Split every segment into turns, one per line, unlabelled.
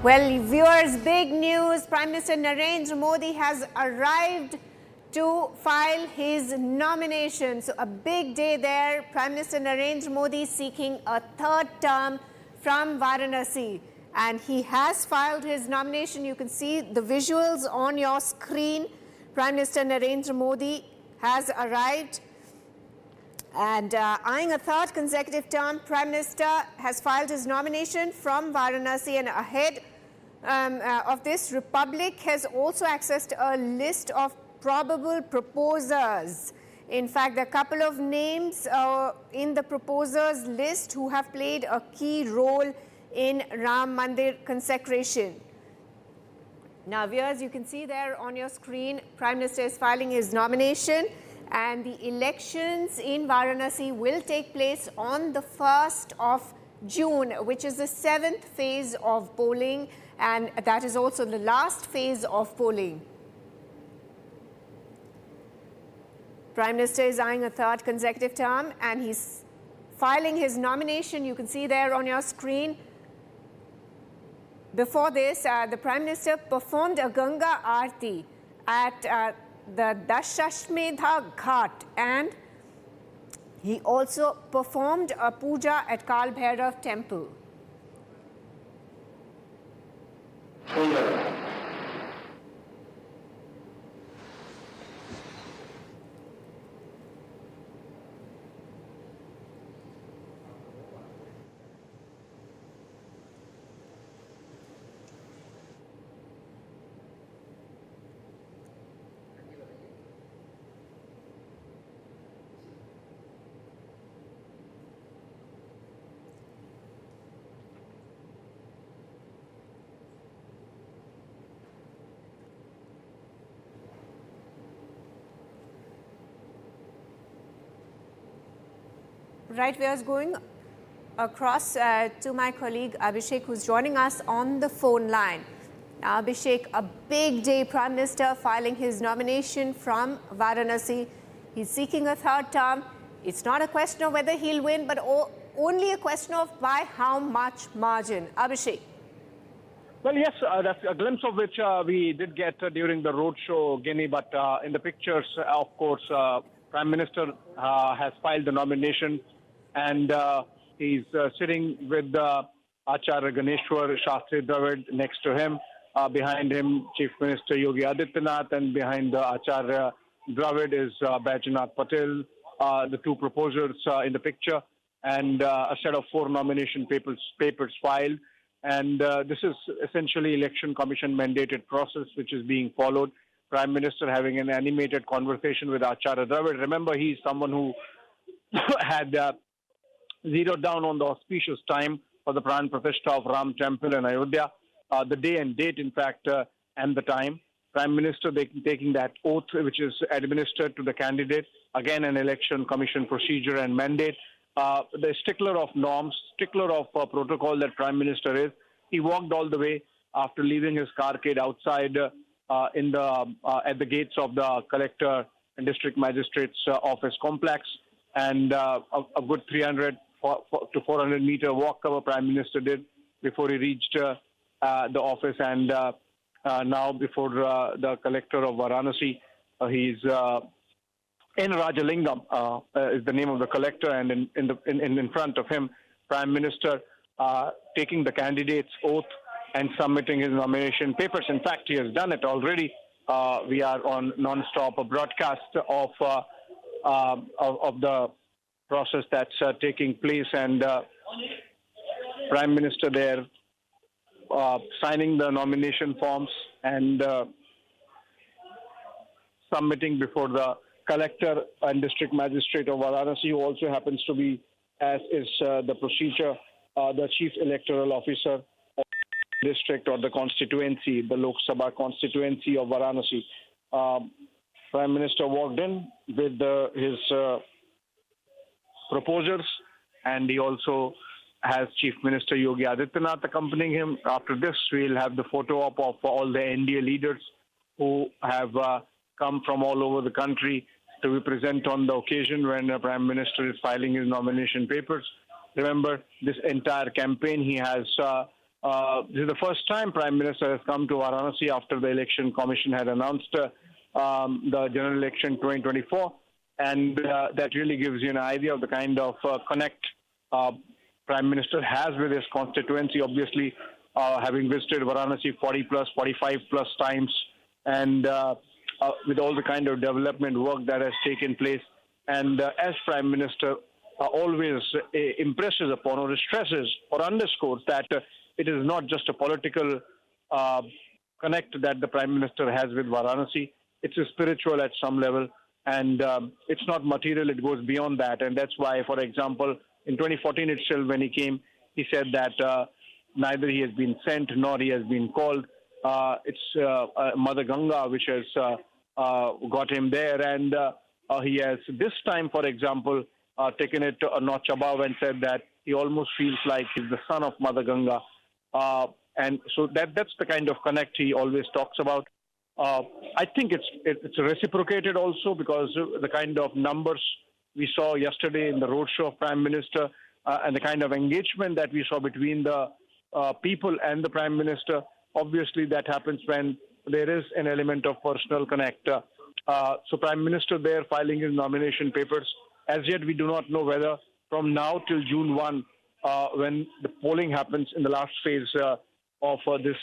Well, viewers, big news. Prime Minister Narendra Modi has arrived to file his nomination. So a big day there. Prime Minister Narendra Modi seeking a third term from Varanasi. And he has filed his nomination. You can see the visuals on your screen. Prime Minister Narendra Modi has arrived. And eyeing a third consecutive term, Prime Minister has filed his nomination from Varanasi, and ahead of this, Republic has also accessed a list of probable proposers. In fact, there are a couple of names in the proposers list who have played a key role in Ram Mandir consecration. Now, viewers, you can see there on your screen, Prime Minister is filing his nomination, and the elections in Varanasi will take place on the 1st of June, which is the 7th phase of polling, and that is also the last phase of polling. Prime Minister is eyeing a third consecutive term, and he's filing his nomination. You can see there on your screen. Before this, the Prime Minister performed a Ganga Aarti at the Dashashmedha Ghat, and he also performed a puja at Kal Bhairav temple. Right, we are going across to my colleague Abhishek, who's joining us on the phone line. Now, Abhishek, a big day, Prime Minister filing his nomination from Varanasi. He's seeking a third term. It's not a question of whether he'll win, but only a question of by how much margin. Abhishek.
Well, yes, that's a glimpse of which we did get during the roadshow, Guinea. But in the pictures, of course, Prime Minister has filed the nomination, and he's sitting with Acharya Ganeshwar Shastri Dravid next to him. Behind him, Chief Minister Yogi Adityanath, and behind Acharya Dravid is Baidyanath Patel, the two proposers in the picture, and a set of 4 nomination papers filed. And this is essentially Election Commission mandated process which is being followed. Prime Minister having an animated conversation with Acharya Dravid. Remember, he's someone who had zeroed down on the auspicious time for the Pran Pratishtha of Ram Temple in Ayodhya, the day and date, in fact, and the time. Prime Minister taking that oath which is administered to the candidate, again an Election Commission procedure and mandate. The stickler of norms, stickler of protocol that Prime Minister is. He walked all the way after leaving his carcade outside at the gates of the Collector and District Magistrate's office complex, and a good 300 to 400 meter walk cover Prime Minister did before he reached the office, and now before the Collector of Varanasi, he's in Rajalingam is the name of the collector, and in front of him, Prime Minister taking the candidate's oath and submitting his nomination papers. In fact, he has done it already. We are on non-stop broadcast of the process that's taking place, and Prime Minister there signing the nomination forms and submitting before the Collector and District Magistrate of Varanasi, who also happens to be, as is the procedure, the Chief Electoral Officer of the district or the constituency, the Lok Sabha Constituency of Varanasi. Prime Minister walked in with his proposers, and he also has Chief Minister Yogi Adityanath accompanying him. After this, we'll have the photo op of all the NDA leaders who have come from all over the country to be present on the occasion when the Prime Minister is filing his nomination papers. Remember, this entire campaign, he has This is the first time Prime Minister has come to Varanasi after the Election Commission had announced the general election 2024. And that really gives you an idea of the kind of connect Prime Minister has with his constituency, obviously having visited Varanasi 40 plus, 45 plus times, and with all the kind of development work that has taken place. And as Prime Minister always impresses upon or stresses or underscores that it is not just a political connect that the Prime Minister has with Varanasi. It's a spiritual at some level, and it's not material. It goes beyond that. And that's why, for example, in 2014 itself, when he came, he said that neither he has been sent nor he has been called. It's Mother Ganga which has got him there. And he has this time, for example, taken it a notch above and said that he almost feels like he's the son of Mother Ganga. And so that's the kind of connect he always talks about. I think it's reciprocated also, because the kind of numbers we saw yesterday in the roadshow of Prime Minister and the kind of engagement that we saw between the people and the Prime Minister, obviously that happens when there is an element of personal connect. So Prime Minister there filing his nomination papers. As yet, we do not know whether from now till June 1, when the polling happens in the last phase of this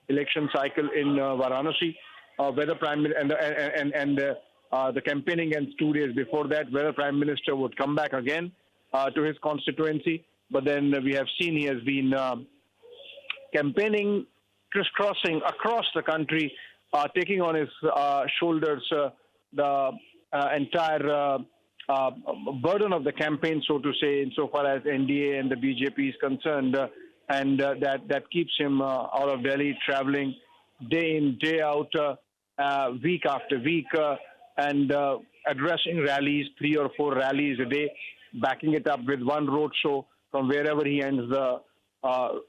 election cycle in Varanasi, whether Prime Minister and the campaigning ends 2 days before that, whether Prime Minister would come back again to his constituency. But then we have seen he has been campaigning, crisscrossing across the country, taking on his shoulders the entire burden of the campaign, so to say, insofar as NDA and the BJP is concerned, and that keeps him out of Delhi, traveling day in, day out, week after week, and addressing rallies, 3 or 4 rallies a day, backing it up with one road show from wherever he ends the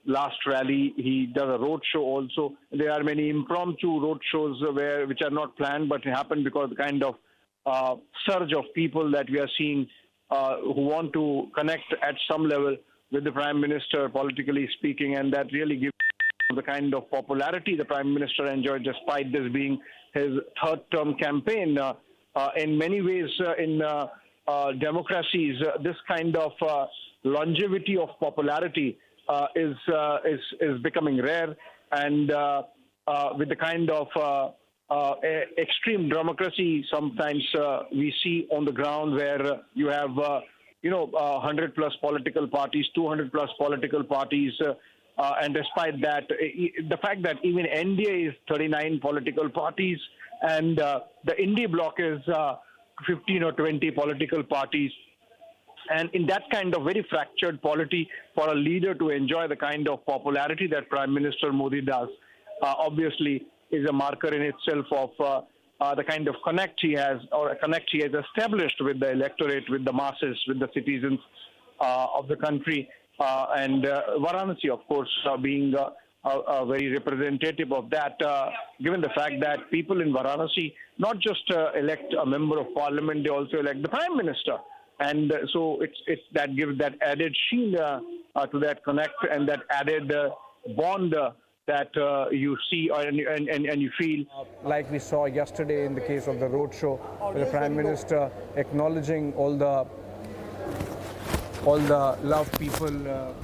last rally. He does a road show also. There are many impromptu road shows which are not planned but happen because of the kind of surge of people that we are seeing who want to connect at some level with the Prime Minister, politically speaking, and that really gives the kind of popularity the Prime Minister enjoyed, despite this being his third-term campaign. In many ways, in democracies, this kind of longevity of popularity is becoming rare, and with the kind of extreme democracy sometimes we see on the ground, where you have 100 plus political parties, 200 plus political parties, and despite that, the fact that even NDA is 39 political parties and the Indie bloc is 15 or 20 political parties. And in that kind of very fractured polity, for a leader to enjoy the kind of popularity that Prime Minister Modi does, obviously is a marker in itself of the kind of connect he has established with the electorate, with the masses, with the citizens of the country. And Varanasi, of course, being a very representative of that, given the fact that people in Varanasi not just elect a member of parliament, they also elect the Prime Minister. And so it's that gives that added sheen to that connect and that added bond that you see and you feel.
Like we saw yesterday in the case of the roadshow, where the Prime Minister acknowledging all the love people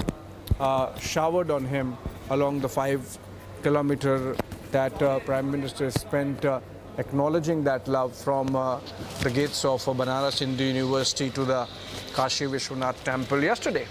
showered on him along the 5-kilometer that Prime Minister spent acknowledging that love from the gates of Banaras Hindu University to the Kashi Vishwanath temple yesterday.